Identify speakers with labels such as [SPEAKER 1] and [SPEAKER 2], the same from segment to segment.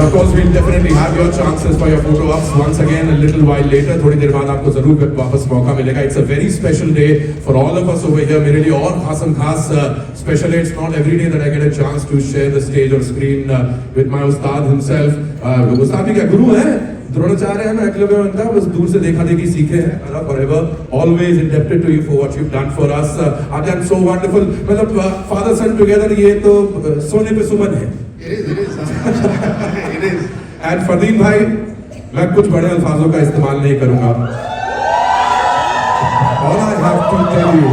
[SPEAKER 1] of course, we'll definitely have your chances for your photo ops once again a little while later. थोड़ी देर बाद आपको जरूर वापस मौका मिलेगा. It's a very special day for all of us over here. मेरे लिए और खास special day. It's not every day that I get a chance to share the stage or screen with my ustad himself. उस्ताद भी क्या गुरु हैं? द्रोणाचार्य हैं, एकलव्य बनता है, बस दूर से देखा देखी सीखे हैं. Forever, always indebted to you for what you've done for us. Adyan, so wonderful. मतलब father son together ये तो सोने पे सुमन है.
[SPEAKER 2] It is.
[SPEAKER 1] And फरदीन भाई, मैं कुछ बड़े अल्फाजों का इस्तेमाल नहीं करूंगा. All I have to tell you,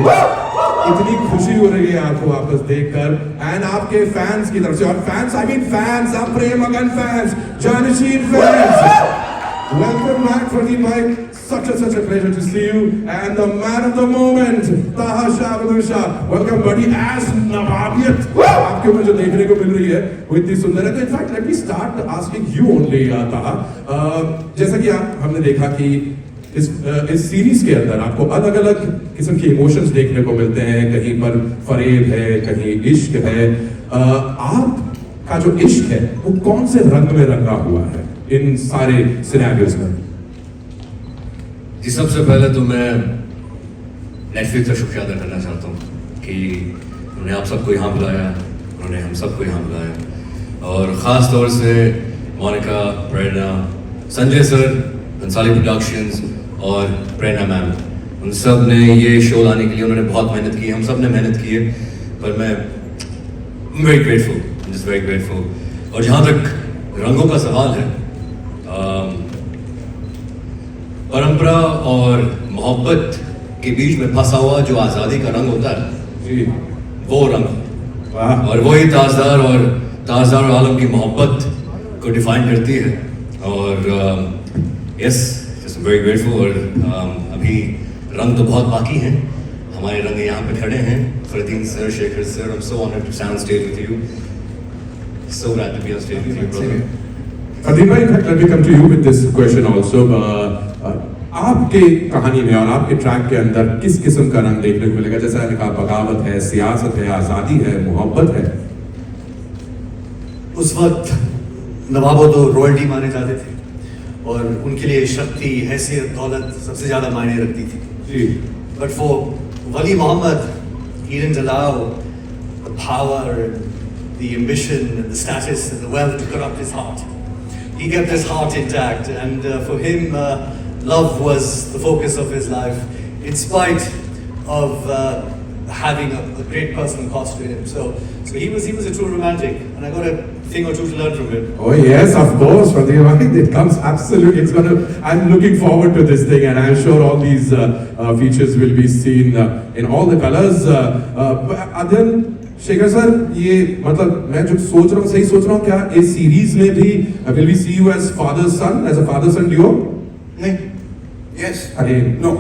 [SPEAKER 1] इतनी खुशी हो रही है आपको वापस देखकर, and आपके फैंस की तरफ से, और फैंस, I mean fans, आप Prem Aggan fans, Jaanasheen fans. Welcome back, Fardeen bhai. Such a pleasure to see you. And the man of the moment, Taha Shah Abdul Shah. Welcome, buddy. As Nawabiyat, आपके ऊपर जो देखने को मिल रही है, वो इतनी सुंदर है. तो in fact, let me start asking you only, Taha. जैसा कि हमने देखा कि इस सीरीज के अंदर आपको अलग अलग किस्म के इमोशंस देखने को मिलते हैं. कहीं पर फरेब है, कहीं इश्क है. आपका जो इश्क है, वो कौन से रंग में रंगा हुआ है इन सारे सिनेरियोज में?
[SPEAKER 3] जी, सबसे पहले तो मैं नेटफ्लिक्स का शुक्रिया अदा करना चाहता हूँ कि उन्होंने आप सबको यहाँ बुलाया, उन्होंने हम सबको यहाँ बुलाया, और ख़ास तौर से मोनिका, प्रेरणा, संजय सर, बंसाली प्रोडक्शंस और प्रेरणा मैम, उन सब ने ये शो लाने के लिए उन्होंने बहुत मेहनत की. हम सब ने मेहनत की है, पर मैं very grateful, just very grateful. और जहाँ तक रंगों का सवाल है, परंपरा और मोहब्बत के बीच में फंसा हुआ जो आज़ादी का रंग होता है, वो रंग, और वही ताजदार आलम की मोहब्बत को डिफाइन करती है. और यस, जस्ट वेरी ग्रेटफुल. और अभी रंग तो बहुत बाकी हैं. हमारे रंग यहाँ पे खड़े हैं. Fardeen sir, Shekhar sir, I'm so honored to stand on stage with you. So glad to be on stage with you, brother.
[SPEAKER 1] Fardeen bhai, in fact, let me come to you with this question also. आपके कहानी में और आपके track के अंदर किस किस्म का रंग देखने को मिलेगा? जैसा मैंने कहा, बगावत है, सियासत है, आज़ादी है, मोहब्बत है.
[SPEAKER 4] उस वक्त नवाबों तो रॉयल्टी माने जाते थे, और उनके लिए शक्ति, हैसियत, दौलत सबसे ज़्यादा मायने रखती थी. But for Wali Mohammad, he didn't allow the power, the ambition, the status, and the wealth to corrupt his heart. He kept his heart intact, and for him, love was the focus of his life, in spite of having a great personal cost to him. So he was a true romantic, and I got a thing or two to learn from him.
[SPEAKER 1] Oh yes, of course, Fardeen. It comes absolutely. I'm looking forward to this thing, and I'm sure all these features will be seen in all the colors. Adyan, Shekhar sir, ये मतलब मैं जो सोच रहा हूँ, सही सोच रहा हूँ क्या? इस सीरीज में भी will we see you as father son, as a father son duo?
[SPEAKER 2] नहीं. Yes.
[SPEAKER 1] अरे
[SPEAKER 2] No.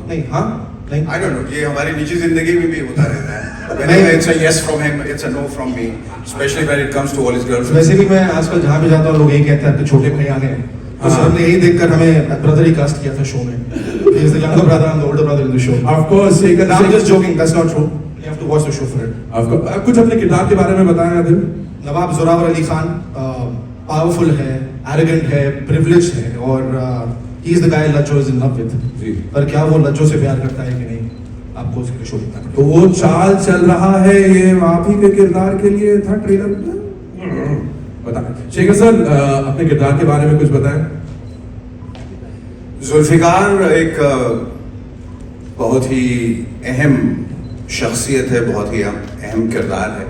[SPEAKER 1] नहीं, हाँ नहीं.
[SPEAKER 2] I don't know. ये हमारी निजी जिंदगी में भी होता रहता है. Whenever it's a yes from him, it's a no from me. Especially when it comes to all his girlfriends.
[SPEAKER 5] वैसे भी मैं आजकल जहाँ भी जाता हूँ, लोग यही कहते हैं आपके छोटे भाई आ गए. तो सर हमने यही देखकर हमें ब्रदर ही कास्ट किया था शो में. He is the younger brother, I'm the older brother in the show.
[SPEAKER 1] Of course,
[SPEAKER 5] I'm just joking. That's not true. You have to watch the show for it.
[SPEAKER 1] Of course. कुछ अपने किरदार के बारे में बताएं आदिल.
[SPEAKER 5] नवाब Zorawar Ali Khan powerful है, arrogant है, privileged है, और he is the guy लज्जो is in love with.
[SPEAKER 1] जी.
[SPEAKER 5] पर क्या वो लज्जो से प्यार करता है कि नहीं, आपको उसके शो देखना पड़ेगा.
[SPEAKER 1] तो वो चाल चल रहा है, ये आप ही के किरदार के लिए था ट्रेलर में. बताएं शेखर सर, अपने किरदार के बारे में कुछ बताएं.
[SPEAKER 2] जुल्फिकार एक बहुत ही अहम शख्सियत है, बहुत ही अहम किरदार है,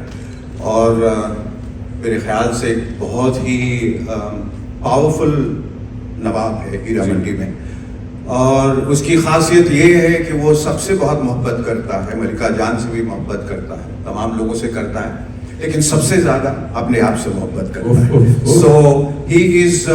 [SPEAKER 2] और मेरे ख्याल से एक बहुत ही पावरफुल नवाब है हीरा मंडी में. और उसकी खासियत ये है कि वो सबसे बहुत मोहब्बत करता है, मलिका जान से भी मोहब्बत करता है, तमाम लोगों से करता है, लेकिन सबसे ज़्यादा अपने आप से मोहब्बत करता है. So he is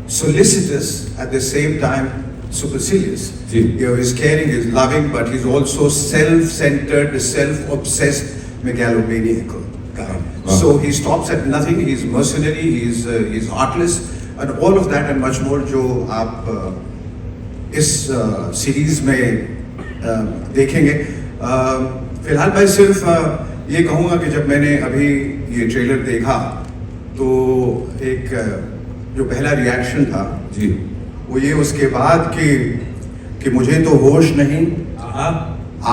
[SPEAKER 2] solicitous at the same time supercilious. You know, he's caring, he's loving, but he's also self-centered, self-obsessed, megalomaniac guy. So he stops at nothing. He's mercenary, he's heartless, and all of that and much more जो आप इस series में देखेंगे. फिलहाल मैं सिर्फ ये कहूँगा कि जब मैंने अभी ये ट्रेलर देखा तो एक जो पहला रिएक्शन था
[SPEAKER 1] जी
[SPEAKER 2] वो ये उसके बाद कि मुझे तो होश नहीं,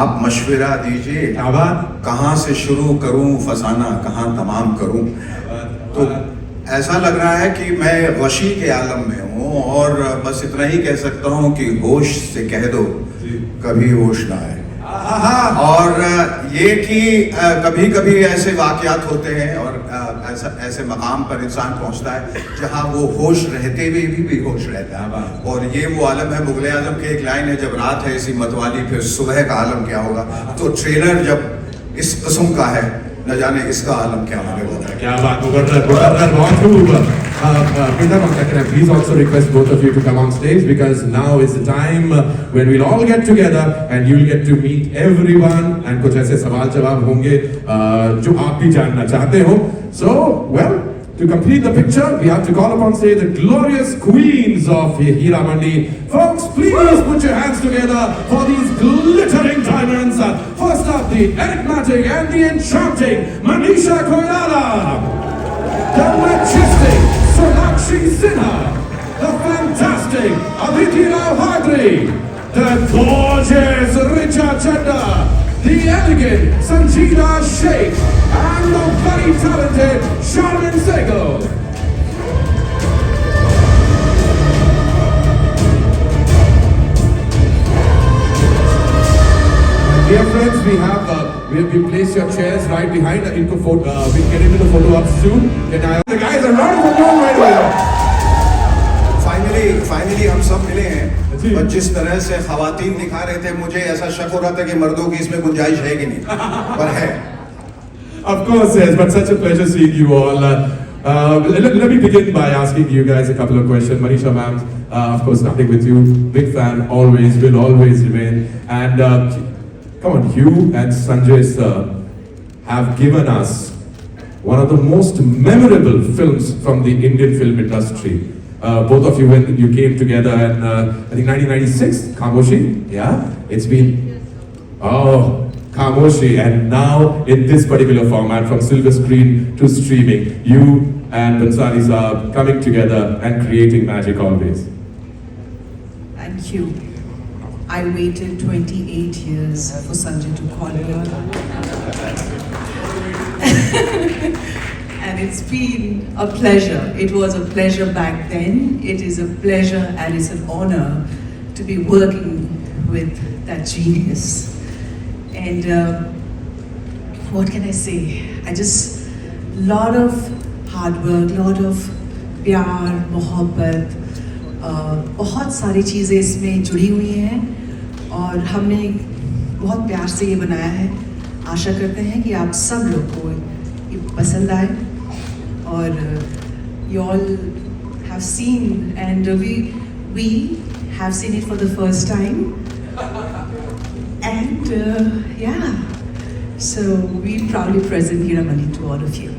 [SPEAKER 2] आप मशवरा दीजिए,
[SPEAKER 1] क्या बात,
[SPEAKER 2] कहाँ से शुरू करूं फसाना, कहाँ तमाम करूं। तो ऐसा लग रहा है कि मैं गशी के आलम में हूँ और बस इतना ही कह सकता हूँ कि होश से कह दो कभी होश ना आए। और ये कि कभी कभी ऐसे वाकयात होते हैं और ऐसे मकाम पर इंसान पहुंचता है जहां वो होश रहते हुए भी बेहोश रहता है, और ये वो आलम है। मुगले आजम की एक लाइन है, जब रात है इसी मतवाली फिर सुबह का आलम क्या होगा। तो ट्रेलर जब इस किस्म का है, न जाने इसका आलम क्या होने वाला है।
[SPEAKER 1] क्या बात, मुकर्रर बहुत खूब। Printa Mamta, can I please also request both of you to come on stage, because now is the time when we'll all get together and you'll get to meet everyone and कुछ ऐसे सवाल जवाब होंगे जो आप भी जानना चाहते हो। So, well, to complete the picture, we have to call upon stage the glorious queens of Hiramandi. Folks, please put your hands together for these glittering diamonds. First up, the enigmatic and the enchanting Manisha Koirala. The majestic Sonakshi Sinha. The fantastic Aditi Rao Hagri. The gorgeous Richa Chadda. The elegant Sanjida Sheikh. And the very talented Sharmin Sehgal. Dear friends, we placed your chairs right behind the info photo. We'll get into the photo up soon. Can I? The guys, a round of applause right away.
[SPEAKER 2] Finally हम सब मिले हैं,
[SPEAKER 1] जी।
[SPEAKER 2] और जिस तरह से खवातीन दिखा रहे थे मुझे ऐसा शक हो रहा था कि मर्दों की इसमें गुंजाइश है कि नहीं, पर है।
[SPEAKER 1] Of course, yes, but such a pleasure seeing you all. Let me begin by asking you guys a couple of questions. Manisha ma'am, of course, starting with you, big fan, always, will always remain. And come on, you and Sanjay sir have given us one of the most memorable films from the Indian film industry. Both of you, when you came together in, I think 1996, Khamoshi, yeah? It's been, Khamoshi, and now in this particular format, from silver screen to streaming, you and Bansali Saab coming together and creating magic always.
[SPEAKER 6] Thank you. I waited 28 years for Sanjay to call me. And it's been a pleasure. It was a pleasure back then. It is a pleasure and it's an honor to be working with that genius. And what can I say? Lot of hard work, lot of प्यार, मोहब्बत, बहुत सारी चीज़ें इसमें जुड़ी हुई हैं और हमने बहुत प्यार से ये बनाया है। आशा करते हैं कि आप सब लोग को ये पसंद आए और you all have seen and we have seen it for the first time and yeah, so we proudly present Hiramani to all of you.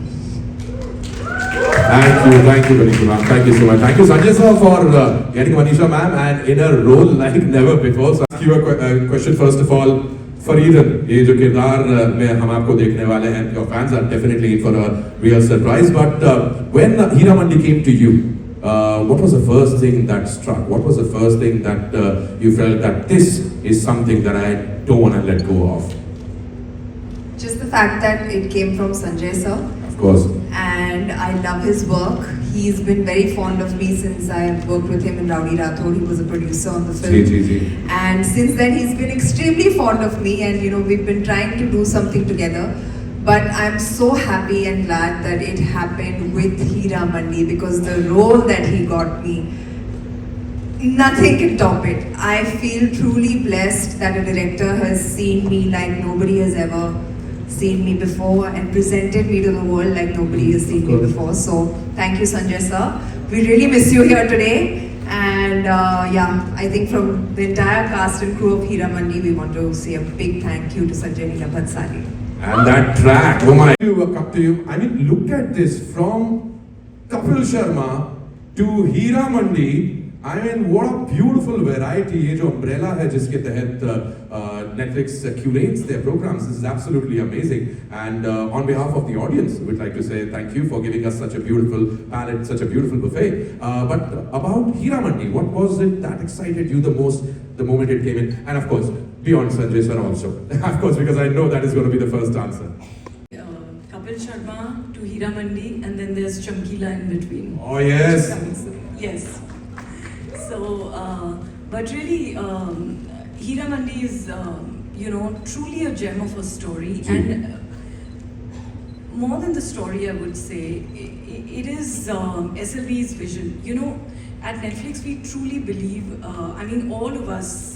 [SPEAKER 1] Thank you, Manisha ma'am. Thank you so much. Thank you, Sanjay sir, for getting Manisha ma'am and in a role like never before. So, ask you a question first of all. Faridan, ये जो किरदार में हम आपको देखने वाले हैं, your fans are definitely in for a real surprise. But when Hiramandi came to you, what was the first thing that struck? What was the first thing that you felt that this is something that I don't want to let go of?
[SPEAKER 7] Just the fact that it came from Sanjay sir.
[SPEAKER 1] Of course.
[SPEAKER 7] And I love his work. He's been very fond of me since I worked with him in Rowdy Rathod. He was a producer on the film. And since then he's been extremely fond of me and you know we've been trying to do something together. But I'm so happy and glad that it happened with Hiramandi because the role that he got me, nothing can top it. I feel truly blessed that a director has seen me like nobody has ever seen me before and presented me to the world like nobody has seen me before. So thank you, Sanjay sir. We really miss you here today. And yeah, I think from the entire cast and crew of Hiramandi, we want to say a big thank you to Sanjay Leela Bhansali.
[SPEAKER 1] And that track, oh my! Come to you. I mean, look at this from Kapil Sharma to Hiramandi. I mean, what a beautiful variety. ये जो umbrella है जिसके तहत Netflix curates their programs. This is absolutely amazing. And on behalf of the audience, we'd like to say thank you for giving us such a beautiful palette, such a beautiful buffet. But about Hira Mandi, what was it that excited you the most the moment it came in? And of course, beyond Sanjay sir also. Of course, because I know that is going to be the first answer.
[SPEAKER 6] Kapil Sharma to Hira Mandi, and then there's Chamkila in between.
[SPEAKER 1] Oh yes.
[SPEAKER 6] Yes. So, but really, Hira Mandi is, truly a gem of a story. And more than the story, I would say, it is SLV's vision. At Netflix, we truly believe, all of us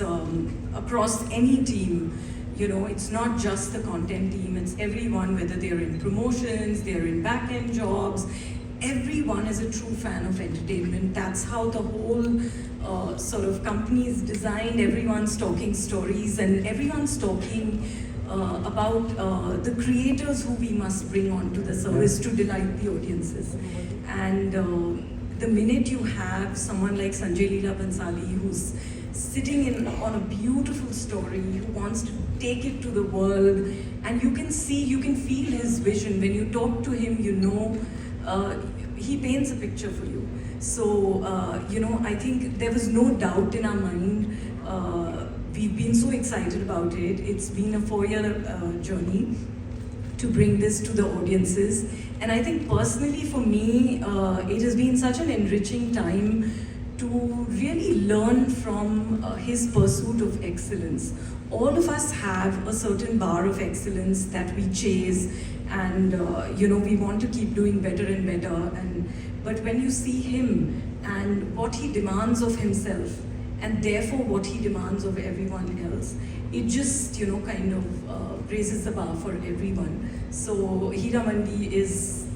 [SPEAKER 6] across any team, it's not just the content team, it's everyone, whether they're in promotions, they're in back-end jobs, everyone is a true fan of entertainment. That's how the whole sort of company is designed. Everyone's talking stories and everyone's talking about the creators who we must bring onto the service to delight the audiences. And the minute you have someone like Sanjay Leela Bhansali who's sitting on a beautiful story, who wants to take it to the world, and you can feel his vision. When you talk to him, he paints a picture for you. So, I think there was no doubt in our mind. We've been so excited about it. It's been a 4-year journey to bring this to the audiences. And I think personally for me, it has been such an enriching time to really learn from his pursuit of excellence. All of us have a certain bar of excellence that we chase, and we want to keep doing better and better. But when you see him and what he demands of himself, and therefore what he demands of everyone else, it just raises the bar for everyone. So Hira Mandi is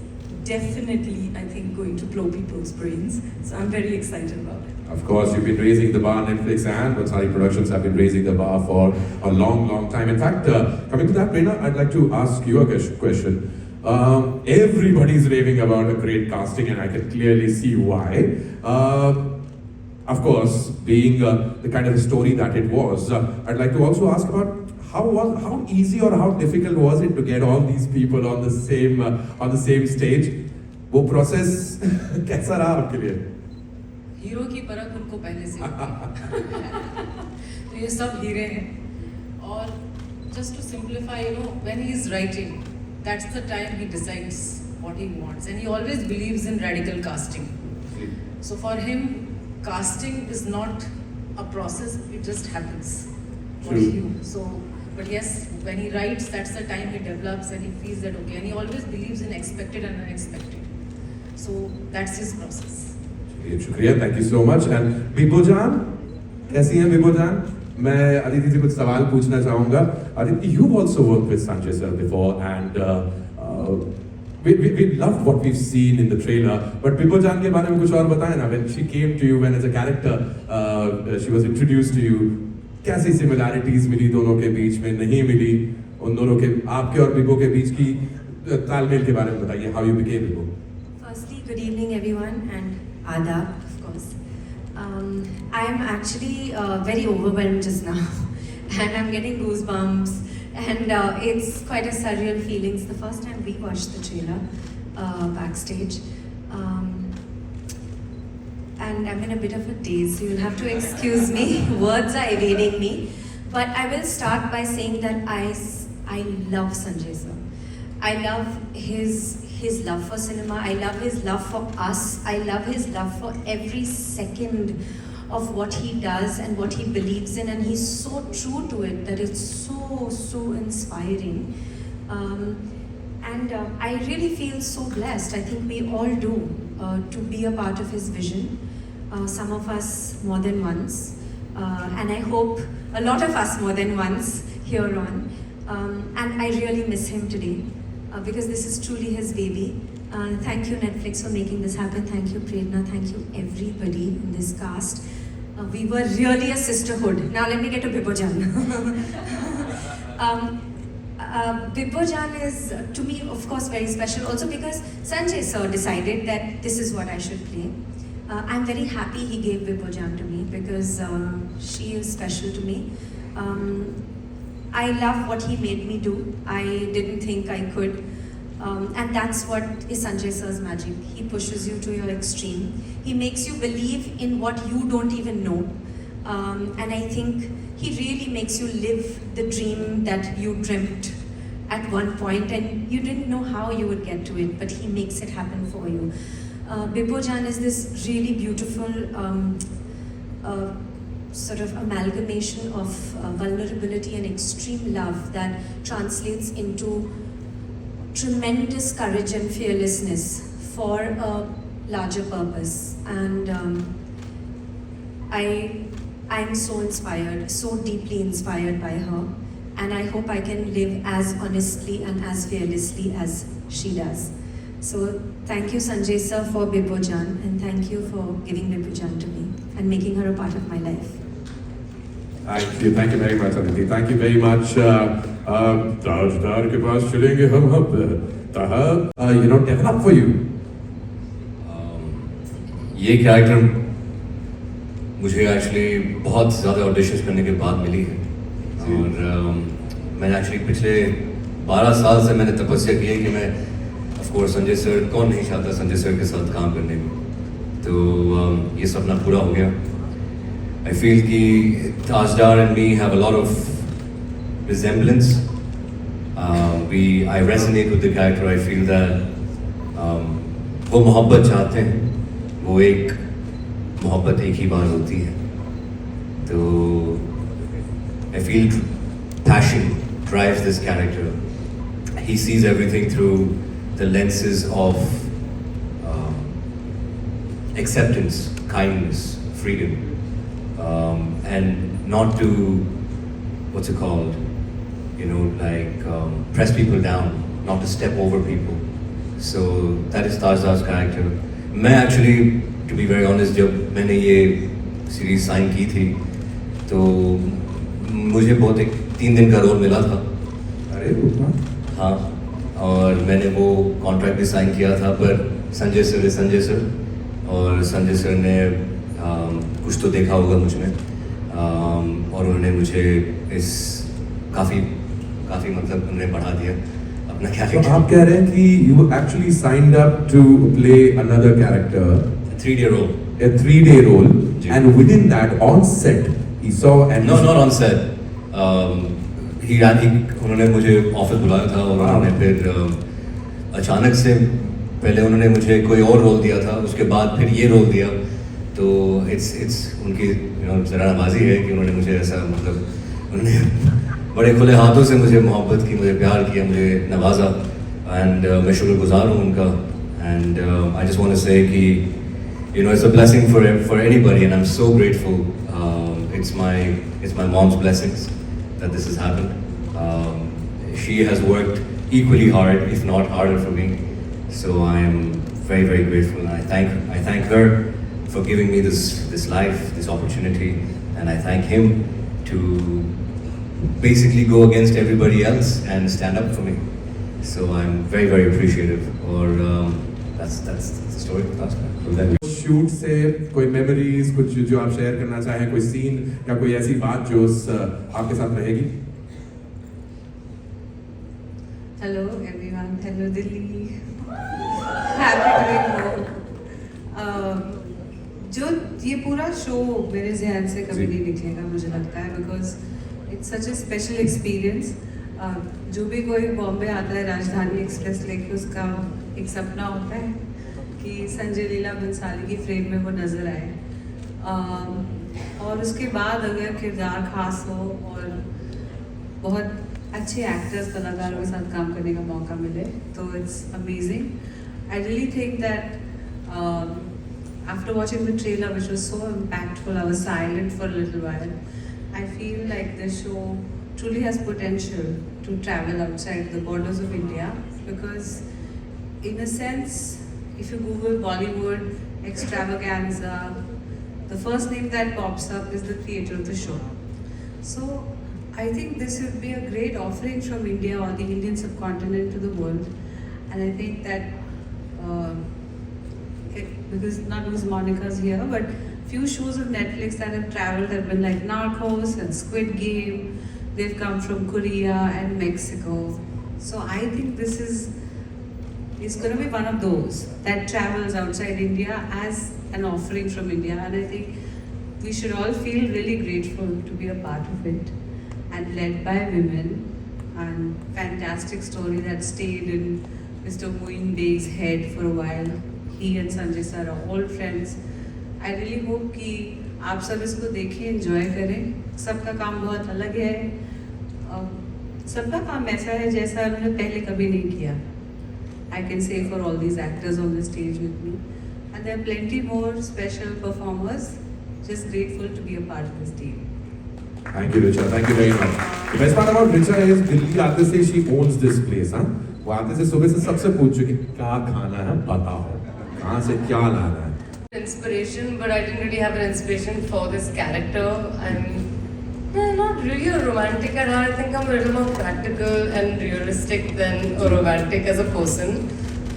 [SPEAKER 6] definitely, I think, going to blow people's brains. So I'm very excited about it.
[SPEAKER 1] Of course, you've been raising the bar. Netflix and Bhansali Productions have been raising the bar for a long, long time. In fact, coming to that, Prerna, I'd like to ask you a question. Everybody's raving about a great casting, and I can clearly see why. Of course, being the kind of story that it was, I'd like to also ask about how easy or how difficult was it to get all these people on the same stage? वो process कैसा रहा आपके लिए?
[SPEAKER 8] Hero की परख उनको पहले से तो ये सब हीरे हैं और just to simplify, when he is writing, that's the time he decides what he wants, and he always believes in radical casting. So for him, casting is not a process, it just happens. But yes, when he writes, that's the time he develops and he feels that okay, and he always believes in expected and unexpected. So that's his process.
[SPEAKER 1] शुक्रिया, thank you so much. And Bibo Jan, कैसी हैं Bibo Jan? मैं अदिति से कुछ सवाल पूछना चाहूँगा. Aditi, you've also worked with Sanjay sir before, and we loved what we've seen in the trailer. But Bibo Jan के बारे में कुछ और बताएं ना. When she came to you, when as a character, she was introduced to you. कैसी similarities मिली दोनों के बीच में, नहीं मिली उन दोनों के, आपके और Bibo के बीच की तालमेल के बारे में बताइए. How you became Bibo?
[SPEAKER 9] Firstly, good evening everyone, and Adab, of course. I am actually very overwhelmed just now, and I'm getting goosebumps, and it's quite a surreal feeling. It's the first time we watched the trailer backstage. And I'm in a bit of a daze, so you'll have to excuse me. Words are evading me. But I will start by saying that I love Sanjay sir. I love his love for cinema. I love his love for us. I love his love for every second of what he does and what he believes in. And he's so true to it that it's so inspiring. And I really feel so blessed. I think we all do to be a part of his vision. Some of us more than once, and I hope a lot of us more than once here on. And I really miss him today because this is truly his baby. Thank you Netflix for making this happen. Thank you Prerna. Thank you everybody in this cast. We were really a sisterhood. Now let me get to Bibo Jan. Bibo Jan is to me of course very special also because Sanjay sir decided that this is what I should play. I'm very happy he gave Bipojan to me because she is special to me. I love what he made me do. I didn't think I could. And that's what is Sanjay Sir's magic. He pushes you to your extreme. He makes you believe in what you don't even know. And I think he really makes you live the dream that you dreamt at one point and you didn't know how you would get to it, but he makes it happen for you. Bipojan is this really beautiful sort of amalgamation of vulnerability and extreme love that translates into tremendous courage and fearlessness for a larger purpose. And I'm so inspired, so deeply inspired by her, and I hope I can live as honestly and as fearlessly as she does. So thank you Sanjay Sir for Bipojan, and thank you for giving Bipojan to me and making her a part of my life.
[SPEAKER 1] Thank you very much, Aditi. Thank you very much. ताजदार के पास चलेंगे हम Taha, develop for you.
[SPEAKER 3] ये character मुझे actually बहुत ज़्यादा auditions करने के बाद मिली है और मैंने एक्चुअली पिछले 12 साल से मैंने तपस्या की है कि मैं ऑफ कोर्स संजय सर, कौन नहीं चाहता संजय सर के साथ काम करने में, तो ये सपना पूरा हो गया. I feel कि Tajdar and me have a lot of resemblance. I resonate with the character. I feel that वो मोहब्बत चाहते हैं, वो एक मोहब्बत एक ही बार होती है. तो I feel passion drives this character. He sees everything through the lenses of acceptance, kindness, freedom. And not to, what's it called, press people down, not to step over people. So that is Tajdar's character. मैं actually, to be very honest, जब मैंने ये series sign की थी तो मुझे बहुत एक 3 दिन का रोल मिला था.
[SPEAKER 1] अरे
[SPEAKER 3] हाँ, और मैंने वो कॉन्ट्रैक्ट भी साइन किया था, पर संजय सर और संजय सर ने कुछ तो देखा होगा मुझ में और उन्होंने मुझे इस काफ़ी मतलब उन्होंने बढ़ा दिया अपना कैरेक्टर.
[SPEAKER 1] आप कह रहे हैं कि you actually signed up to play another character,
[SPEAKER 3] a 3-day role,
[SPEAKER 1] a 3-day role, and within that on set he saw and
[SPEAKER 3] no, not on set. उन्होंने मुझे ऑफिस बुलाया था और उन्होंने फिर अचानक से पहले उन्होंने मुझे कोई और रोल दिया था, उसके बाद फिर ये रोल दिया. तो इट्स उनकी ज़रा नवाजी है कि उन्होंने मुझे ऐसा मतलब उन्होंने बड़े खुले हाथों से मुझे मोहब्बत की, मुझे प्यार किया, मुझे नवाजा. एंड मैं शुक्रगुजार हूँ उनका. And I just want to say कि it's a blessing for anybody, and I'm so grateful. It's my mom's blessings that this has happened. She has worked equally hard, if not harder, for me. So I am very, very grateful, and I thank her for giving me this life, this opportunity, and I thank him to basically go against everybody else and stand up for me. So I'm very, very appreciative. Or that's the story of Tajhdar.
[SPEAKER 1] Shoot से कोई memories कुछ जो आप share करना चाहें, कोई scene या कोई ऐसी बात जो आपके साथ रहेगी?
[SPEAKER 6] Hello everyone, hello Delhi. Happy to be home. जो ये पूरा शो मेरे ज़हन से कभी नहीं निकलेगा मुझे लगता है, because it's such A special experience. जो भी कोई बॉम्बे आता है राजधानी एक्सप्रेस लेके, उसका एक सपना होता है कि संजय लीला बंसाली की फ्रेम में वो नज़र आए. और उसके बाद अगर किरदार खास हो और बहुत अच्छे एक्टर्स कलाकारों के साथ काम करने का मौका मिले तो it's amazing. I really think that after watching the trailer, which was so impactful, I was silent for a little while. I feel like the show truly has potential to travel outside the borders of India, because in a sense, if you Google Bollywood extravaganza, the first name that pops up is the creator of the show. So I think this would be a great offering from India or the Indian subcontinent to the world, and I think that because Monica's here, but few shows of Netflix that have traveled have been like Narcos and Squid Game. They've come from Korea and Mexico. So I think this is going to be one of those that travels outside India as an offering from India, and I think we should all feel really grateful to be a part of it, and led by women. And fantastic story that stayed in Mr. Moin Beg's head for a while. He and Sanjay sir are old friends. I really hope कि आप सब इसको देखें, enjoy करें. सबका काम बहुत अलग है. सबका काम ऐसा है जैसा उन्होंने पहले कभी नहीं किया. I can say for all these actors on the stage with me. And there are plenty more special performers. Just grateful to be a part of this team.
[SPEAKER 1] Thank you, Richa. Thank you very much. The best part about Richa is Delhi आते से she owns this place. हाँ, वो आते से सुबह से सबसे पूछ चुकी क्या खाना है बताओ, कहाँ से क्या लाना है.
[SPEAKER 8] Inspiration, but I didn't really have an inspiration for this character. I'm not really a romantic at heart. I think I'm a little more practical and realistic than a romantic as a person.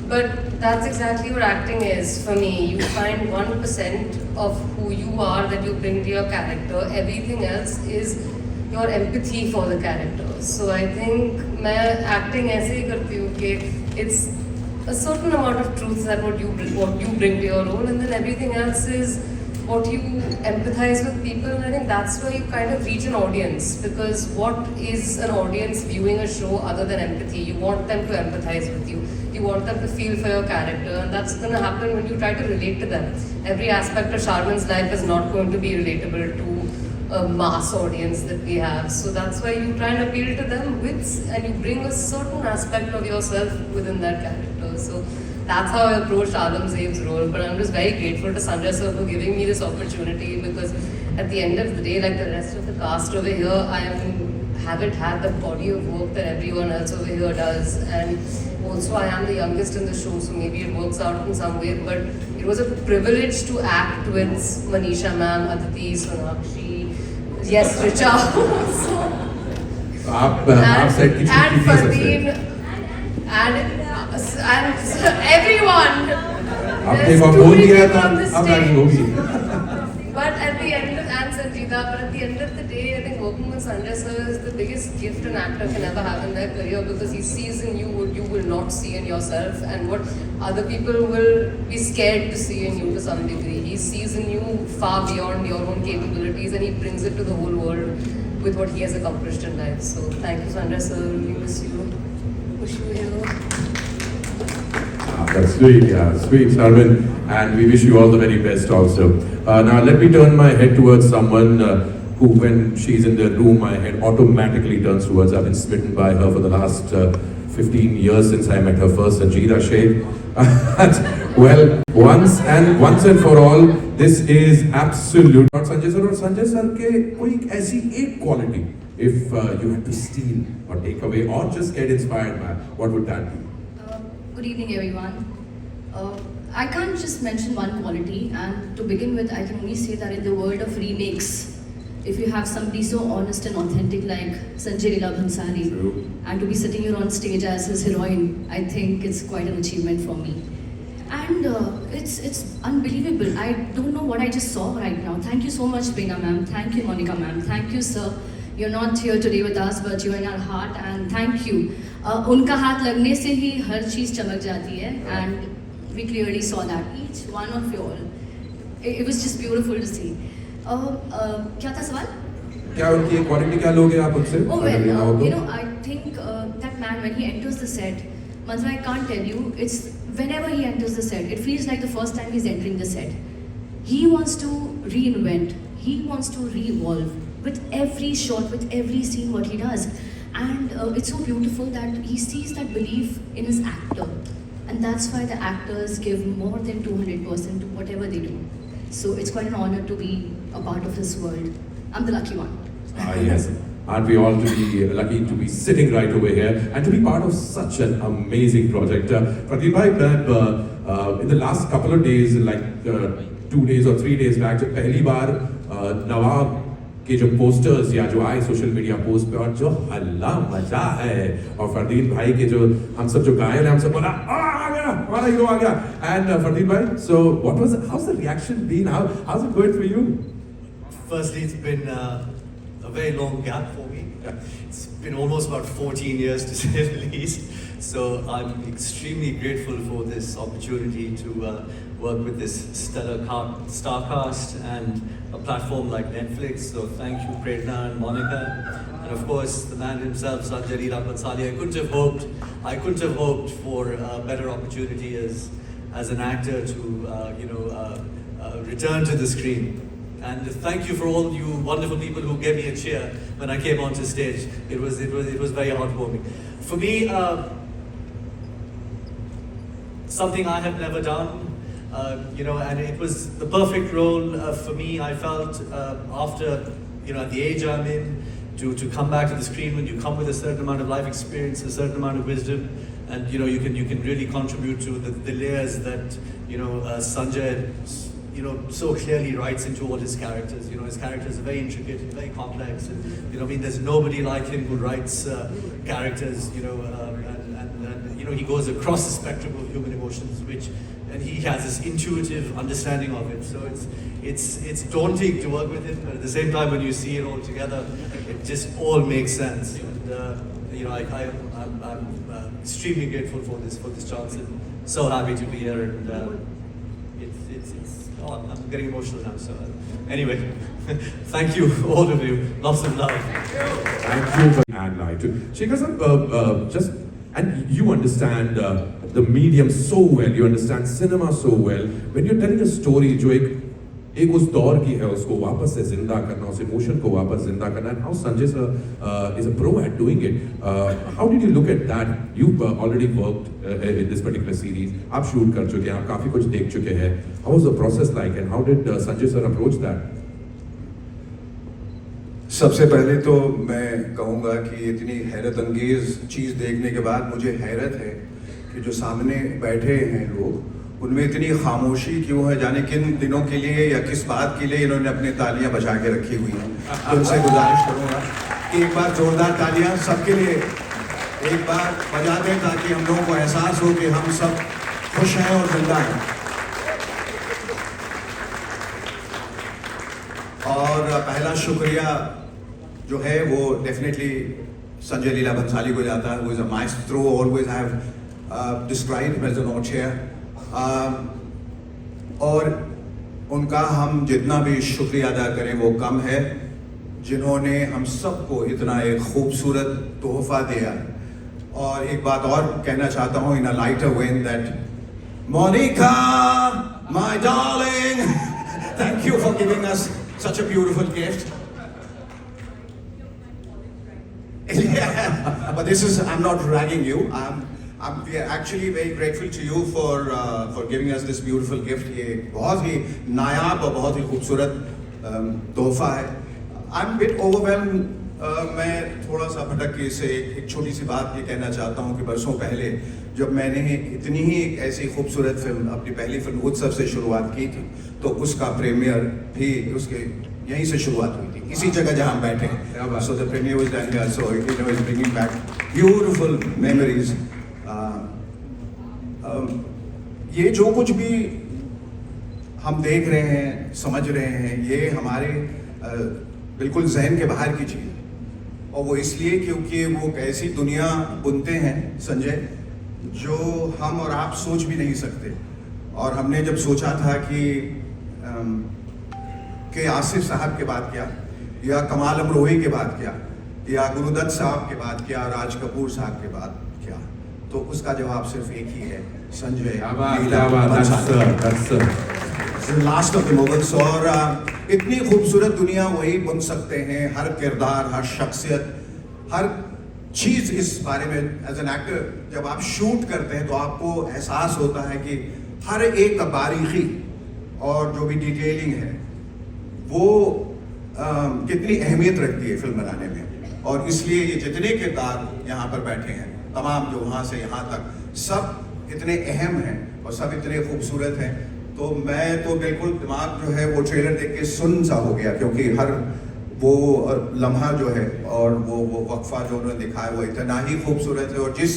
[SPEAKER 8] But that's exactly what acting is for me. You find 1% of who you are that you bring to your character. Everything else is your empathy for the character. So I think मैं acting ऐसे ही करती हूँ कि it's a certain amount of truth that what you bring to your role, and then everything else is what you empathize with people. And I think that's where you kind of reach an audience, because what is an audience viewing a show other than empathy? You want them to empathize with you. You want them to feel for your character, and that's going to happen when you try to relate to them. Every aspect of Charman's life is not going to be relatable to a mass audience that we have. So that's why you try and appeal to them and you bring a certain aspect of yourself within that character. So that's how I approached Alamzeeb's role. But I'm just very grateful to Sanjay sir for giving me this opportunity, because at the end of the day, like the rest of the cast over here, haven't had the body of work that everyone else over here does. And also I am the youngest in the show, so maybe it works out in some way. But it was a privilege to act with Manisha ma'am, Aditi, Sonakshi, yes, Richa.
[SPEAKER 1] आप set की
[SPEAKER 8] and
[SPEAKER 1] छुट्टी ले सकते हैं.
[SPEAKER 8] Fardeen and everyone.
[SPEAKER 1] आपने
[SPEAKER 8] There's
[SPEAKER 1] वो
[SPEAKER 8] too
[SPEAKER 1] बोल
[SPEAKER 8] many
[SPEAKER 1] दिया
[SPEAKER 8] people
[SPEAKER 1] तो
[SPEAKER 8] on this
[SPEAKER 1] अब लगी होगी.
[SPEAKER 8] stage. But at the end of the day, I think working with Sanjay sir is the biggest gift an actor can ever have in their career, because he sees in you what you will not see in yourself, and what other people will be scared to see in you to some degree. He sees in you far beyond your own capabilities, and he brings it to the whole world with what he has accomplished in life. So thank you, Sanjay sir. We miss you. Wish you here.
[SPEAKER 1] That's sweet, yeah, sweet, Sharmin, and we wish you all the very best also. Now let me turn my head towards someone who, when she's in the room, my head automatically turns towards. I've been smitten by her for the last 15 years since I met her first, Sanjeeda Sheikh. Well, once and for all, this is absolute. Not Sanjay sir, or Sanjay sir के कोई ऐसी एक quality, if you had to steal or take away or just get inspired by, what would that be?
[SPEAKER 10] Good evening, everyone. I can't just mention one quality, and to begin with, I can only say that in the world of remakes, if you have somebody so honest and authentic like Sanjay Leela Bhansali, and to be sitting here on stage as his heroine, I think it's quite an achievement for me. And it's unbelievable. I don't know what I just saw right now. Thank you so much, Beena ma'am. Thank you, Monica ma'am. Thank you, sir. You're not here today with us, but you're in our heart, and thank you. उनका हाथ लगने से ही हर चीज़ चमक जाती है, and we clearly saw that. Each one of you all. It was just beautiful to see. क्या था सवाल?
[SPEAKER 1] क्या उनकी क्वालिटी क्या लोगे आप उनसे?
[SPEAKER 10] Oh well, you know, I think that man, when he enters the set, Mantra, I can't tell you, it's whenever he enters the set, it feels like the first time he's entering the set. He wants to reinvent, he wants to re-evolve with every shot, with every scene, what he does. And it's so beautiful that he sees that belief in his actor. And that's why the actors give more than 200% to whatever they do. So it's quite an honor to be a part of this world. I'm the lucky one.
[SPEAKER 1] Yes. Aren't we all to be lucky to be sitting right over here and to be part of such an amazing project? Fardeen bhai, in the last couple of days, like 2 days or 3 days back, जब पहली बार नवाब के जो posters या जो आए social media post पे और जो हल्ला मचा है, और फरदीन भाई के जो हम सब जो गायन है, हम सब बोला आ गया हमारा हीरो आ गया. And Fardeen bhai, so how's the reaction been? How's it going for you?
[SPEAKER 4] Firstly, it's been a very long gap for me. It's been almost about 14 years to say the least. So I'm extremely grateful for this opportunity to work with this stellar star cast and a platform like Netflix. So thank you, Prerna and Monica, and of course the man himself, Sanjay Leela Bhansali. I couldn't have hoped for a better opportunity as an actor to return to the screen. And thank you for all you wonderful people who gave me a cheer when I came onto stage. It was very heartwarming. For me, something I have never done, and it was the perfect role for me. I felt after, at the age I'm in, to come back to the screen when you come with a certain amount of life experience, a certain amount of wisdom, and you can really contribute to the layers that Sanjay so clearly writes into all his characters. His characters are very intricate and very complex. And, there's nobody like him who writes characters. And he goes across the spectrum of human emotions, and he has this intuitive understanding of it. So it's daunting to work with him, but at the same time, when you see it all together, it just all makes sense. And I'm extremely grateful for this chance, and so happy to be here. And I'm getting emotional now. So anyway, thank you all of you. Lots of love.
[SPEAKER 1] Thank you. And I too. Shekhar sir, and you understand the medium so well. You understand cinema so well. When you're telling a story, जो एक उस दौर की है, उसको वापस से जिंदा करना, उस इमोशन को वापस जिंदा करना, and how Sanjay sir is a pro at doing it. How did you look at that? You've already worked in this particular series. आप shoot कर चुके हैं, आप काफी कुछ देख चुके हैं. How was the process like, and how did Sanjay sir approach that?
[SPEAKER 2] सबसे पहले तो मैं कहूँगा कि इतनी हैरत अंगेज चीज़ देखने के बाद मुझे हैरत है कि जो सामने बैठे हैं लोग, उनमें इतनी खामोशी क्यों है. जाने किन दिनों के लिए या किस बात के लिए इन्होंने अपनी तालियां बजा के रखी हुई हैं. तो उनसे गुजारिश करूँगा कि एक बार जोरदार तालियां सबके लिए एक बार बजा दें, ताकि हम लोगों को एहसास हो कि हम सब खुश हैं और जिंदा हैं. और पहला शुक्रिया जो है वो डेफिनेटली संजय लीला भंसाली को जाता है. वो is a maestro, always have described as an auteur. और उनका हम जितना भी शुक्रिया अदा करें वो कम है, जिन्होंने हम सबको इतना एक खूबसूरत तोहफा दिया. और एक बात और कहना चाहता हूँ in a lighter vein, that Monica my darling, thank you for giving us such a beautiful gift. Yeah, but I'm not ragging you. I'm actually very grateful to you for giving us this beautiful gift. ये बहुत ही नायाब और बहुत ही खूबसूरत तोहफा है. I'm a bit overwhelmed. मैं थोड़ा सा भटक के से एक छोटी सी बात ये कहना चाहता हूँ कि बरसों पहले जब मैंने इतनी ही एक ऐसी खूबसूरत फिल्म, अपनी पहली फिल्म उत्सव से शुरुआत की थी, तो उसका प्रीमियर भी उसके यहीं से शुरुआत हुई थी, इसी जगह जहाँ हम बैठे हैं. So the premiere was done here, so it's bringing back beautiful memories. ये जो कुछ भी हम देख रहे हैं, समझ रहे हैं, ये हमारे बिल्कुल जहन के बाहर की चीज़ है. और वो इसलिए क्योंकि वो ऐसी दुनिया बुनते हैं संजय, जो हम और आप सोच भी नहीं सकते. और हमने जब सोचा था कि आसिफ साहब के बाद क्या, या कमाल अमरोही के बाद क्या, या गुरुदत्त साहब के बाद क्या, राज कपूर साहब के बाद क्या, तो उसका जवाब सिर्फ एक ही है, Sanjay last of the moguls. और इतनी खूबसूरत दुनिया वही बुन सकते हैं. हर किरदार, हर शख्सियत, हर चीज़ इस बारे में एज एन एक्टर जब आप शूट करते हैं तो आपको एहसास होता है कि हर एक बारीकी और जो भी डिटेलिंग है वो कितनी अहमियत रखती है फिल्म बनाने में. और इसलिए ये जितने किरदार यहाँ पर बैठे हैं, तमाम जो वहाँ से यहाँ तक, सब इतने अहम हैं और सब इतने खूबसूरत हैं. तो मैं तो बिल्कुल दिमाग जो है वो ट्रेलर देख के सुन सा हो गया, क्योंकि हर वो लम्हा जो है और वो वक्फा जो उन्होंने दिखाया वो इतना ही खूबसूरत है. और जिस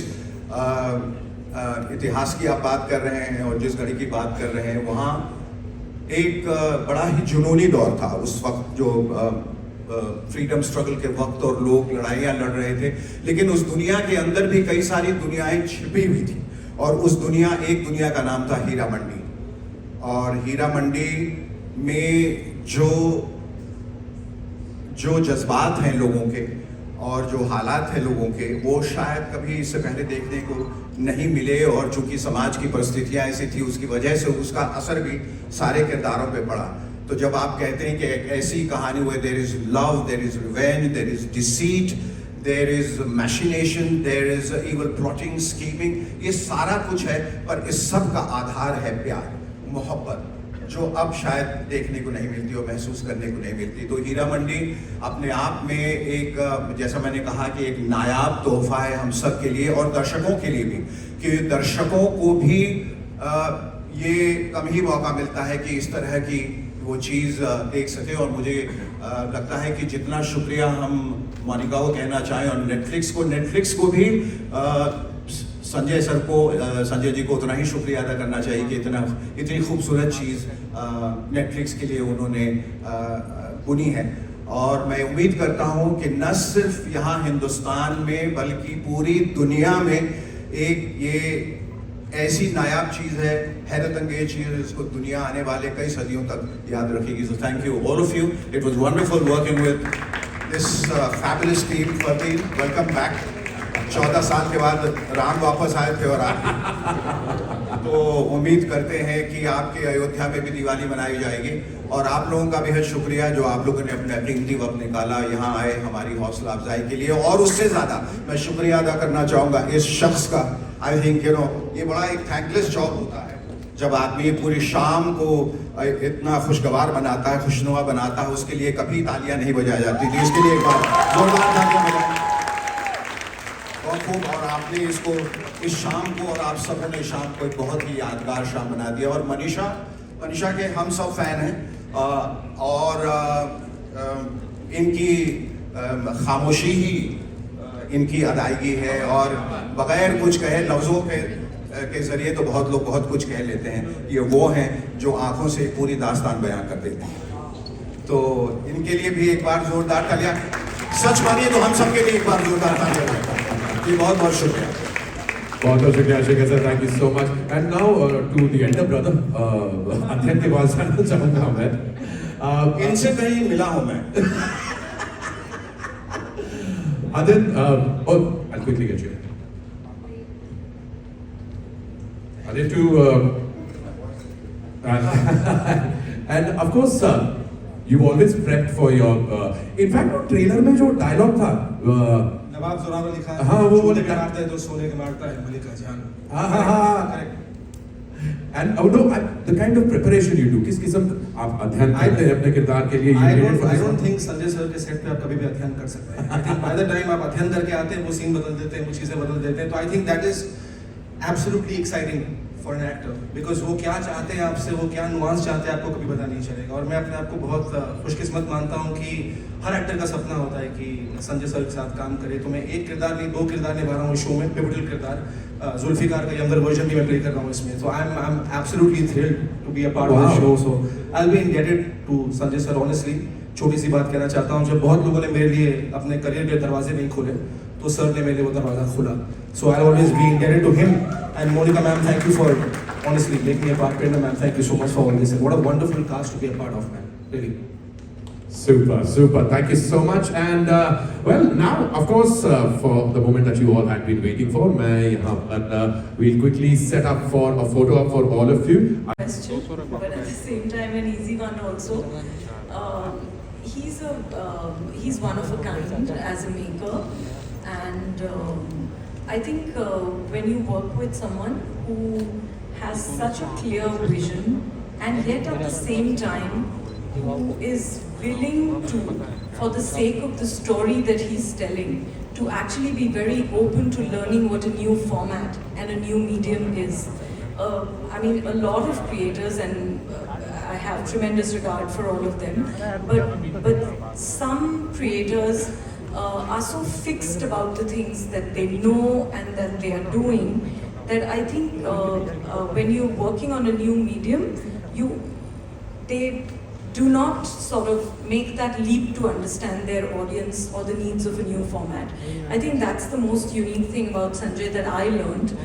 [SPEAKER 2] इतिहास की आप बात कर रहे हैं और जिस घड़ी की बात कर रहे हैं, वहाँ एक बड़ा ही जुनूनी दौर था उस वक्त, जो फ्रीडम स्ट्रगल के वक्त, और लोग लड़ाइयाँ लड़ रहे थे। लेकिन उस दुनिया के अंदर भी कई सारी दुनियाएं छिपी हुई थी, और उस एक दुनिया का नाम था हीरा मंडी। और हीरा मंडी में जो जज्बात हैं लोगों के और जो हालात हैं लोगों के, वो शायद कभी इससे पहले देखने को नहीं मिले। और चूंकि समाज की परिस्थितियां ऐसी थी, उसकी वजह से उसका असर भी सारे किरदारों पे पड़ा। तो जब आप कहते हैं कि एक ऐसी कहानी हुई, there is love, there is revenge, there is deceit, there is machination, there is evil plotting, scheming, ये सारा कुछ है, पर इस सब का आधार है प्यार, मोहब्बत, जो अब शायद देखने को नहीं मिलती और महसूस करने को नहीं मिलती। तो हीरा मंडी अपने आप में एक, जैसा मैंने कहा, कि एक नायाब तोहफा है हम सब के लिए और दर्शकों के लिए भी, कि दर्शकों को भी ये कम ही मौका मिलता है कि इस तरह की वो चीज़ देख सके। और मुझे लगता है कि जितना शुक्रिया हम मोनिका को कहना चाहें और नेटफ्लिक्स को भी संजय सर को, संजय जी को उतना ही शुक्रिया अदा करना चाहिए कि इतनी खूबसूरत चीज़ नेटफ्लिक्स के लिए उन्होंने बुनी है। और मैं उम्मीद करता हूँ कि न सिर्फ यहाँ हिंदुस्तान में बल्कि पूरी दुनिया में एक ये ऐसी नायाब चीज़ है, हैरत अंगेज चीज़, जिसको दुनिया आने वाले कई सदियों तक याद रखेगी। So thank you all of you, it was wonderful working with this fabulous team. Fardeen, welcome back. 14 साल के बाद राम वापस आए थे और आप तो उम्मीद करते हैं कि आपके अयोध्या में भी दिवाली मनाई जाएगी। और आप लोगों का बेहद शुक्रिया जो आप लोगों ने अपना कीमती वक्त निकाला, यहाँ आए हमारी हौसला अफजाई के लिए। और उससे ज़्यादा मैं शुक्रिया अदा करना चाहूँगा इस शख्स का। आई थिंक ये बड़ा एक थैंकलेस जॉब होता है जब आदमी पूरी शाम को इतना खुशगवार बनाता है, खुशनुमा बनाता है, उसके लिए कभी तालियां नहीं बजाई जाती थी। इसके लिए एक बार जोरदार तालियां बजाएं। बहुत खूब। और आपने इसको, इस शाम को, और आप सबों ने शाम को एक बहुत ही यादगार शाम बना दिया। और मनीषा के हम सब फैन हैं और इनकी खामोशी ही इनकी अदायगी है। और बगैर कुछ कहे, लफ्ज़ों के ज़रिए तो बहुत लोग बहुत कुछ कह लेते हैं, ये वो हैं जो आंखों से पूरी दास्तान बयां कर देते हैं। तो इनके लिए भी एक बार जोरदार तालियां, सच मानिए तो हम सब के लिए एक बार जोरदार तालियां। जी बहुत बहुत शुक्रिया।
[SPEAKER 1] बहुत बहुत शुक्रिया Shekhar sir, thank you so much. And now to the elder brother Adhyayan के पास जाना चाहूँगा मैं।
[SPEAKER 2] इनसे कहीं मिला हूँ मैं।
[SPEAKER 1] Adin, I'll quickly get you. Adin and of course, you've always prepped for your. In fact, वो ट्रेलर में जो डायलॉग था,
[SPEAKER 5] नवाब जोरावर लिखा है,
[SPEAKER 1] हाँ वो
[SPEAKER 5] सोने के मारता है तो सोने के मारता है मलिका जान।
[SPEAKER 1] हाँ correct. And no, the kind of preparation you do, किस किस्म आप अध्ययन करते हैं अपने किरदार के लिए?
[SPEAKER 5] I don't think Sanjay sir के सेट पे आप कभी भी अध्ययन कर सकते हैं। I think by the time आप अध्ययन करके आते हैं, वो सीन बदल देते हैं, वो चीजें बदल देते हैं। तो I think that is absolutely exciting for an actor, because वो क्या चाहते हैं आपसे, वो क्या नुआंस चाहते हैं, आपको कभी पता नहीं चलेगा। और मैं अपने आप को बहुत खुशकिस्मत मानता हूँ कि हर एक्टर का सपना होता है कि संजय सर के साथ काम करे। तो मैं एक किरदार नहीं, 2 किरदार निभा रहा हूँ शो में, पिवटल किरदार। जुल्फिकार का यंगर वर्जन भी मैं प्ले कर रहा हूँ इसमें। तो I am absolutely thrilled to be a part of the show. So I will be indebted to Sanjay sir. Honestly छोटी सी बात कहना चाहता हूँ, जब बहुत लोगों ने मेरे लिए अपने करियर के दरवाजे नहीं खोले, तो सर ने मेरे लिए वो दरवाजा खोला। So I always be indebted to him. And Monica ma'am, thank you for honestly making me a part. Prerna ma'am, thank you so much for all this, and what a wonderful cast to be a part of, man. Really.
[SPEAKER 1] Super. Thank you so much. And well, now, of course, for the moment that you all had been waiting for, we'll quickly set up for a photo op for all of you.
[SPEAKER 6] Question, but at the same time an easy one also. He's one of a kind as a maker, and I think when you work with someone who has such a clear vision, and yet at the same time who is willing to, for the sake of the story that he's telling, to actually be very open to learning what a new format and a new medium is. I mean, a lot of creators, and I have tremendous regard for all of them, but some creators are so fixed about the things that they know and that they are doing, that I think when you're working on a new medium, they do not sort of make that leap to understand their audience or the needs of a new format. I think that's the most unique thing about Sanjay that I learned.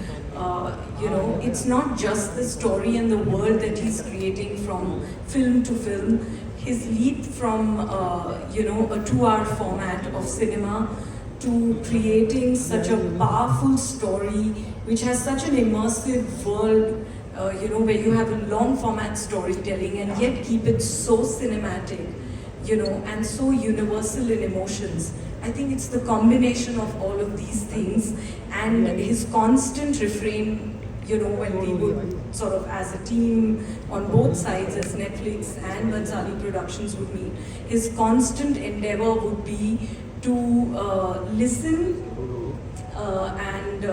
[SPEAKER 6] It's not just the story and the world that he's creating from film to film. His leap from, a 2-hour format of cinema to creating such a powerful story which has such an immersive world, where you have a long format storytelling and yet keep it so cinematic, and so universal in emotions. I think it's the combination of all of these things and his constant refrain, when we would sort of as a team on both sides, as Netflix and Bhansali Productions would meet, his constant endeavor would be to listen and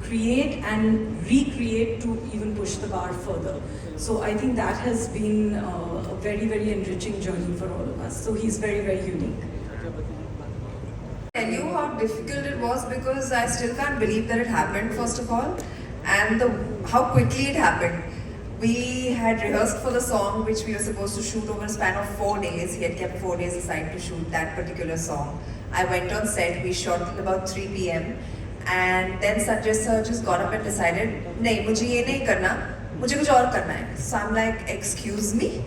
[SPEAKER 6] create and recreate to even push the bar further. So I think that has been a very, very enriching journey for all of us. So he's very, very unique.
[SPEAKER 7] Tell you how difficult it was because I still can't believe that it happened, first of all, and how quickly it happened. We had rehearsed for the song which we were supposed to shoot over a span of 4 days. He had kept 4 days aside to shoot that particular song. I went on set, we shot till about 3 p.m. and then Sanjay sir just got up and decided, nahi, mujhe ye nahi karna, mujhe kuch aur karna hai. So I'm like, excuse me?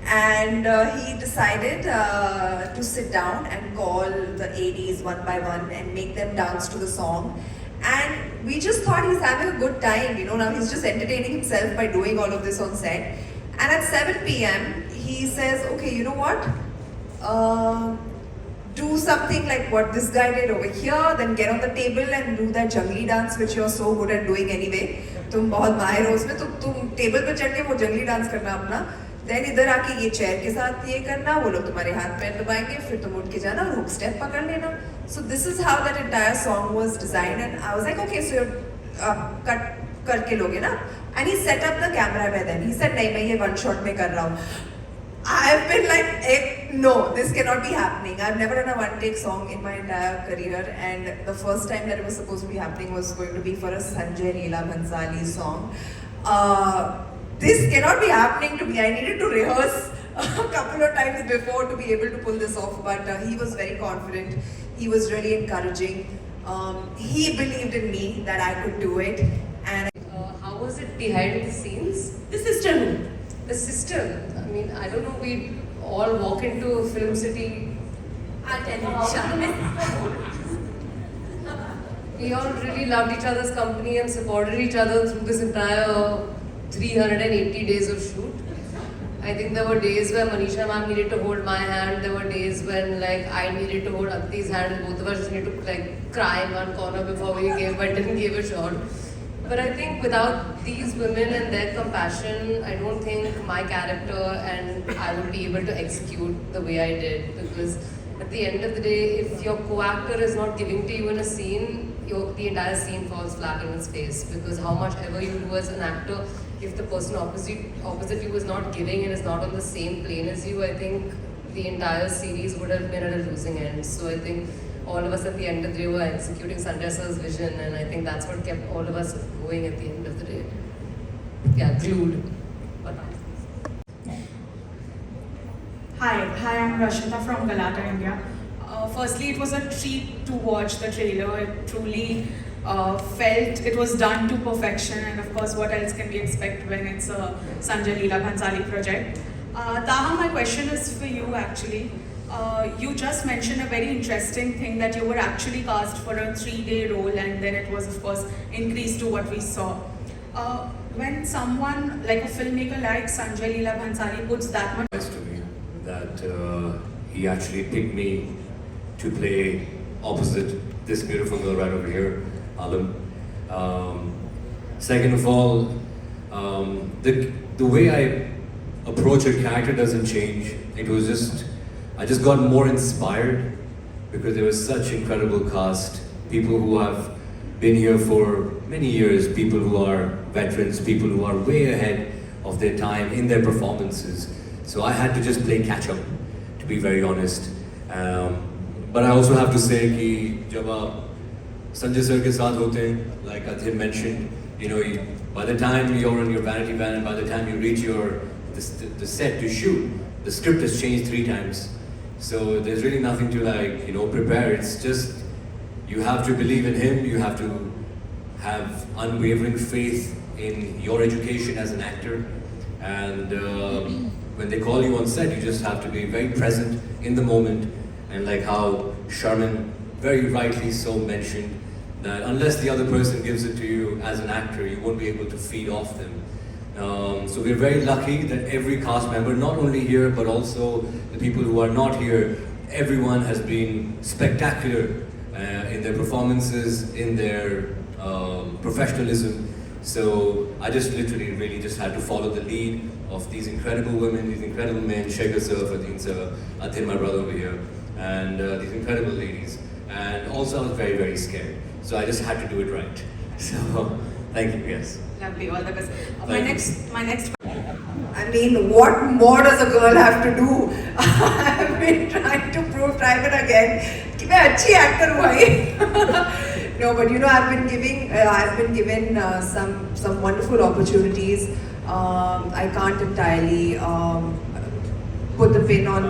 [SPEAKER 7] And he decided to sit down and call the ADs one by one and make them dance to the song. And we just thought he's having a good time, now he's just entertaining himself by doing all of this on set. And at 7 p.m, he says, okay, you know what? Do something like what this guy did over here, then get on the table and do that jungli dance which you're so good at doing anyway. तुम बहुत माहिर हो उसमें, तुम table पर चढ़ के वो जंगली डांस करना अपना, देन इधर आके ये चेयर के साथ ये करना, वो लोग तुम्हारे हाथ पैर दबाएंगे, फिर तुम उठ के जाना और हुक स्टेप पकड़ लेना. So this is how that entire song was designed, and I was like, okay, so you're cut करके लोगे ना? And he set up the camera by then. He said, नहीं मैं ये one shot में कर रहा हूँ. I've been like, no, this cannot be happening. I've never done a one-take song in my entire career, and the first time that it was supposed to be happening was going to be for a Sanjay Leela Bhansali song. This cannot be happening to me. I needed to rehearse a couple of times before to be able to pull this off, but he was very confident. He was really encouraging. He believed in me that I could do it. And
[SPEAKER 8] How was it behind the scenes?
[SPEAKER 6] The sisterhood.
[SPEAKER 8] The sister. I mean, I don't know, we all walk into Film City.
[SPEAKER 6] I'll tell you.
[SPEAKER 8] We all really loved each other's company and supported each other through this entire 380 days of shoot. I think there were days where Manisha ma'am needed to hold my hand. There were days when I needed to hold Aditi's hand, and both of us just needed to cry in one corner before we didn't give a shot. But I think without these women and their compassion, I don't think my character and I would be able to execute the way I did. Because at the end of the day, if your co-actor is not giving to you in a scene, the entire scene falls flat on its face. Because how much ever you do as an actor, if the person opposite you is not giving and is not on the same plane as you, I think the entire series would have been at a losing end. So I think all of us at the end of the day were executing Sanjay sir's vision, and I think that's what kept all of us going at the end of the day. Yeah, glued.
[SPEAKER 11] Hi, I'm Rashita from Galata, India. Firstly, it was a treat to watch the trailer. It truly felt it was done to perfection, and of course, what else can we expect when it's a Sanjay Leela Bhansali project? Taha, my question is for you actually. You just mentioned a very interesting thing that you were actually cast for a 3-day role, and then it was of course increased to what we saw. When someone like a filmmaker like Sanjay Leela Bhansali puts that much
[SPEAKER 3] To me that he actually picked me to play opposite this beautiful girl right over here, Alam. Second of all, the way I approach a character doesn't change. It was just I just got more inspired because there was such incredible cast, people who have been here for many years, people who are veterans, people who are way ahead of their time in their performances. So I had to just play catch up, to be very honest. But I also have to say कि जब आप Sanjay sir के साथ होते हैं, like Adhir mentioned, by the time you're on your vanity van and by the time you reach the set to shoot, the script has changed 3 times. So there's really nothing to prepare. It's just you have to believe in him. You have to have unwavering faith in your education as an actor, and when they call you on set, you just have to be very present in the moment. And like how Sharman very rightly so mentioned, that unless the other person gives it to you as an actor, you won't be able to feed off them. So we're very lucky that every cast member, not only here but also the people who are not here, everyone has been spectacular in their performances, in their professionalism. So I just literally really just had to follow the lead of these incredible women, these incredible men, Shekhar sir, Fadeen sir, Atin, my brother over here, and these incredible ladies. And also I was very, very scared. So I just had to do it right. So thank you, yes.
[SPEAKER 11] Lovely, all the best.
[SPEAKER 3] Thank
[SPEAKER 11] My next.
[SPEAKER 7] I mean, what more does a girl have to do? I've been trying to prove time and again कि मैं अच्छी actor हुई. No, but I've been given some wonderful opportunities. I can't entirely put the pin on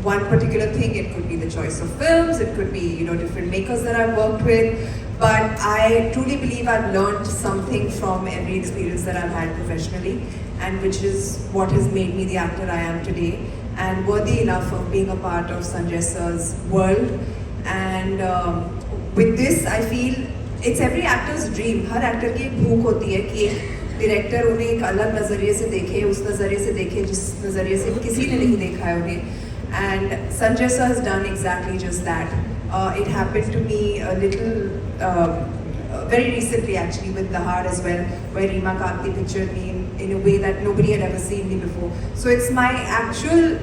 [SPEAKER 7] one particular thing. It could be the choice of films, it could be different makers that I've worked with. But I truly believe I've learned something from every experience that I've had professionally, and which is what has made me the actor I am today, and worthy enough of being a part of Sanjay sir's world. And with this, I feel it's every actor's dream. Her actor की एक भूख होती है कि एक director उन्हें एक अलग नज़रिए से देखे, उस नज़रिए से देखे जिस नज़रिए से किसी ने नहीं देखा है उन्हें. And Sanjay sir has done exactly just that. It happened to me a little, very recently actually with Dahar as well, where Reema Kagti pictured me in a way that nobody had ever seen me before. So it's my actual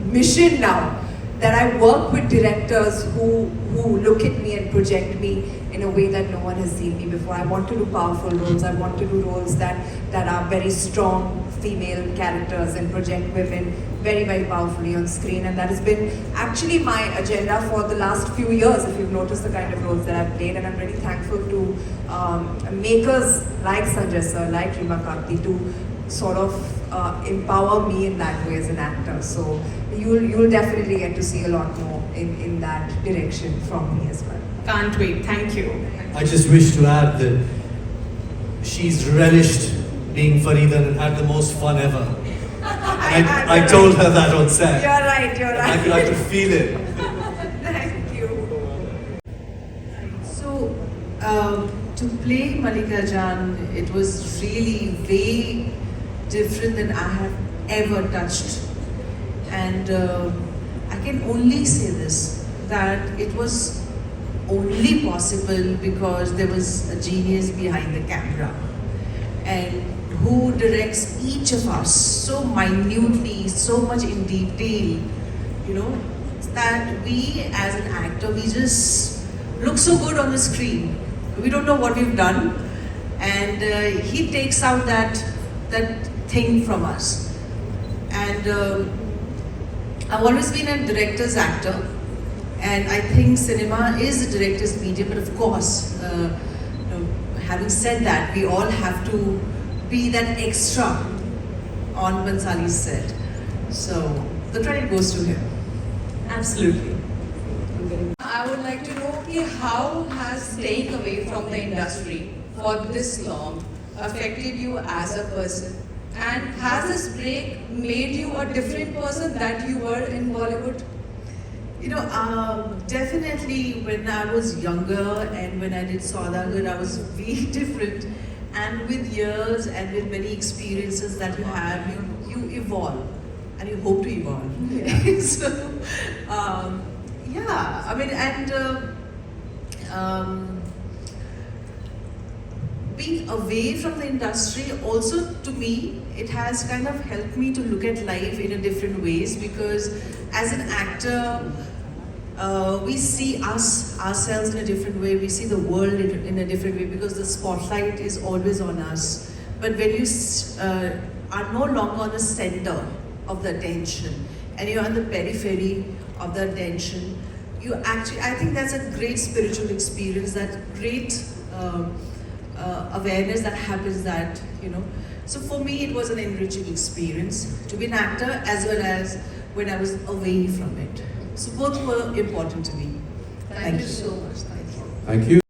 [SPEAKER 7] mission now that I work with directors who look at me and project me in a way that no one has seen me before. I want to do powerful roles. I want to do roles that are very strong female characters and project women very, very powerfully on screen. And that has been actually my agenda for the last few years, if you've noticed the kind of roles that I've played. And I'm really thankful to makers like Sanjay sir, like Reema Kagti, to sort of empower me in that way as an actor. So you'll definitely get to see a lot more in that direction from me as well.
[SPEAKER 11] Can't wait. Thank you.
[SPEAKER 4] I just wish to add that she's relished being Farida and had the most fun ever. I told her that on set.
[SPEAKER 7] You're right.
[SPEAKER 4] I could feel it.
[SPEAKER 7] Thank you.
[SPEAKER 6] So, to play Malika Jan, it was really way different than I have ever touched. And I can only say this, that it was only possible because there was a genius behind the camera, and who directs each of us so minutely, so much in detail, that we as an actor, we just look so good on the screen. We don't know what we've done, and he takes out that thing from us. And I've always been a director's actor, and I think cinema is a director's medium, but of course, having said that, we all have to be that extra on Bansali's set. So the credit goes to him.
[SPEAKER 11] Absolutely.
[SPEAKER 12] I would like to know how has staying away from the industry for this long affected you as a person, and has this break made you a different person that you were in Bollywood?
[SPEAKER 6] Definitely when I was younger and when I did Saudagar, I was way different. And with years and with many experiences that you have, you evolve and you hope to evolve. Yeah. So, yeah, I mean, and being away from the industry also, to me, it has kind of helped me to look at life in a different ways, because as an actor, we see ourselves in a different way, we see the world in a different way, because the spotlight is always on us. But when you are no longer on the center of the attention and you're on the periphery of the attention, you actually, I think that's a great spiritual experience, that great awareness that happens that, you know. So for me, it was an enriching experience to be an actor as well as when I was away from it. So both were important to me.
[SPEAKER 12] Thank you so much. Thank you.
[SPEAKER 1] Thank you.